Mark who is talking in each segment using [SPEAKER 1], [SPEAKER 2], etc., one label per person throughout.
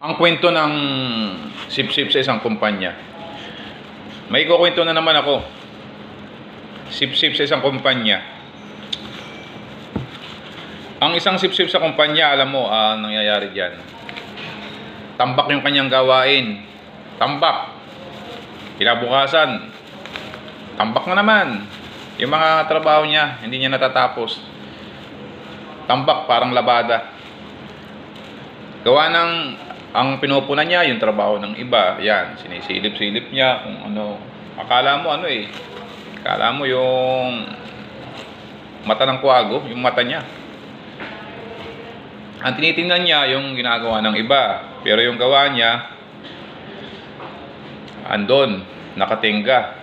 [SPEAKER 1] Ang kwento ng sip-sip sa isang kumpanya. May kukwento na naman ako. Sip-sip sa isang kumpanya. Ang isang sip-sip sa kumpanya, alam mo, nangyayari diyan. Tambak yung kanyang gawain. Tambak. Kinabukasan, tambak na naman. Yung mga trabaho niya, hindi niya natatapos. Tambak, parang labada. Gawa ng ang pinupunan niya, yung trabaho ng iba. Yan, sinisilip-silip niya kung ano. Akala mo akala mo yung mata ng kwago, yung mata niya. Ang tinitingnan niya yung ginagawa ng iba. Pero yung gawa niya, andon, nakatingga.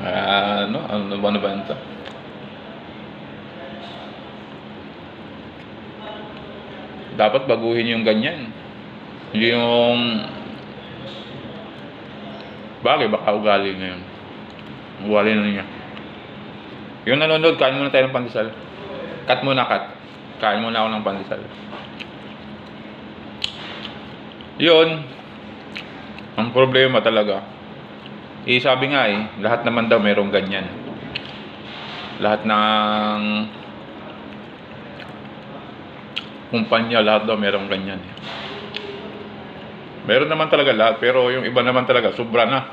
[SPEAKER 1] Ano ba ito? Dapat baguhin yung ganyan. Hindi yung baka ugali na yun. Ugali na niya. Yung nanonood, kain muna tayo ng pandesal. Cut muna. Kain muna ako ng pandesal. Yun. Ang problema talaga. Sabi nga lahat naman daw merong ganyan. Lahat ng kumpanya, lahat daw merong ganyan. Meron naman talaga lahat, pero yung iba naman talaga sobra na.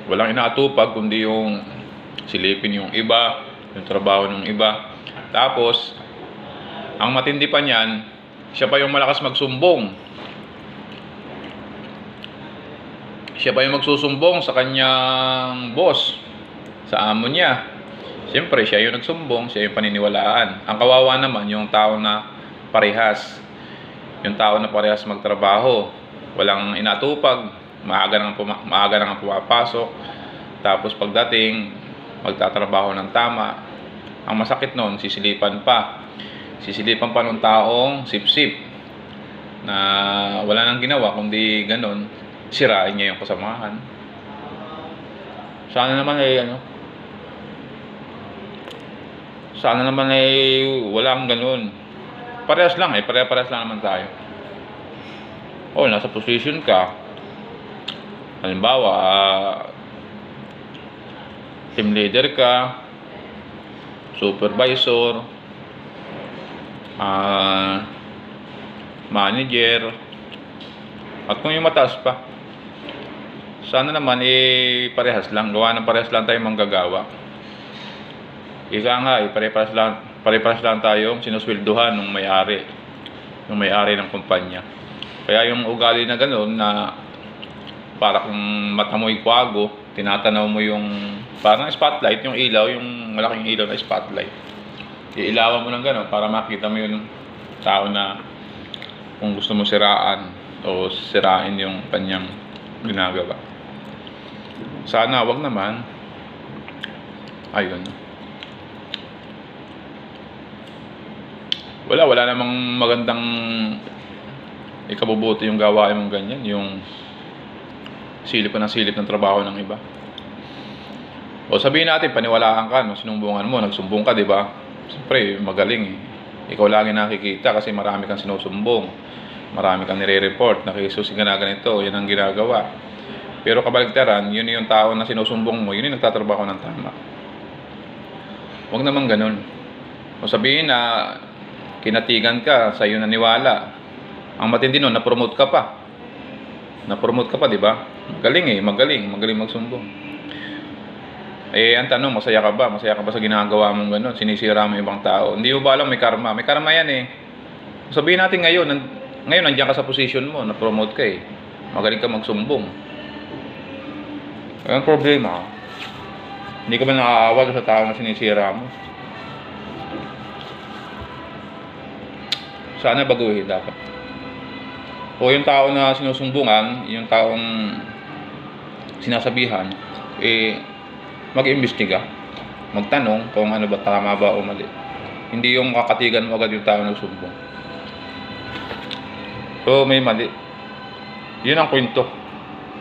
[SPEAKER 1] Walang inaatupag kundi yung silipin yung iba, yung trabaho ng iba. Tapos ang matindi pa niyan, siya pa yung malakas magsumbong. Siya pa yung magsusumbong sa kanyang boss, sa amo niya. Siyempre, siya yung nagsumbong, siya yung paniniwalaan. Ang kawawa naman, yung tao na parehas. Yung tao na parehas magtrabaho. Walang inatupag, maaga nang pumapasok. Tapos pagdating, magtatrabaho ng tama. Ang masakit nun, sisilipan pa. Sisilipan pa ng taong sip-sip. Na wala nang ginawa, kundi ganun, sirain niya yung kasamahan. Sana naman walang ganun. Parehas lang parehas lang naman tayo. Nasa position ka. Halimbawa, team leader ka, supervisor, manager, at kung yung mataas pa. Sana naman parehas lang. Gawa ng parehas lang tayo manggagawa. Isa nga parehas lang tayong sinuswelduhan ng may-ari ng kumpanya. Kaya yung ugali na gano'n na para kung mata mo'y kwago, tinatanaw mo yung parang spotlight, yung ilaw, yung malaking ilaw na spotlight. Iilawan mo ng gano'n para makita mo yung tao na kung gusto mo siraan o sirain yung kanyang ginagawa. Sana wag naman. Ayun. Wala namang magandang ikabubuti yung gawain mong ganyan, yung silip ng trabaho ng iba. O sabihin natin, paniwalaan ka, sinumbungan mo, nagsumbong ka, di ba? Siyempre, magaling. Ikaw lagi nakikita kasi marami kang sinusumbong. Marami kang nire-report, nakikisusin ka na ganito, yan ang ginagawa. Pero kabaligtaran, yun yung tao na sinusumbong mo, yun yung nagtatrabaho ng tama. Huwag naman ganun. O sabihin na kinatigan ka, sa iyo naniwala. Ang matindi nun, na-promote ka pa, di ba? Magaling magsumbong. Ang tanong, masaya ka ba? Masaya ka ba sa ginagawa mong gano'n? Sinisira mo ibang tao. Hindi mo ba alam may karma? May karma yan Sabihin natin ngayon nandiyan ka sa position mo, na-promote ka Magaling ka magsumbong. Ang problema, hindi ka ba naaawa sa tao na sinisira mo? Sana baguhin dapat. O yung tao na sinusumbungan, yung taong sinasabihan, mag-imbestiga, magtanong kung ano ba, tama ba o mali. Hindi yung kakatigan mo agad yung tao na sumbong. So may mali. Yun ang kwento.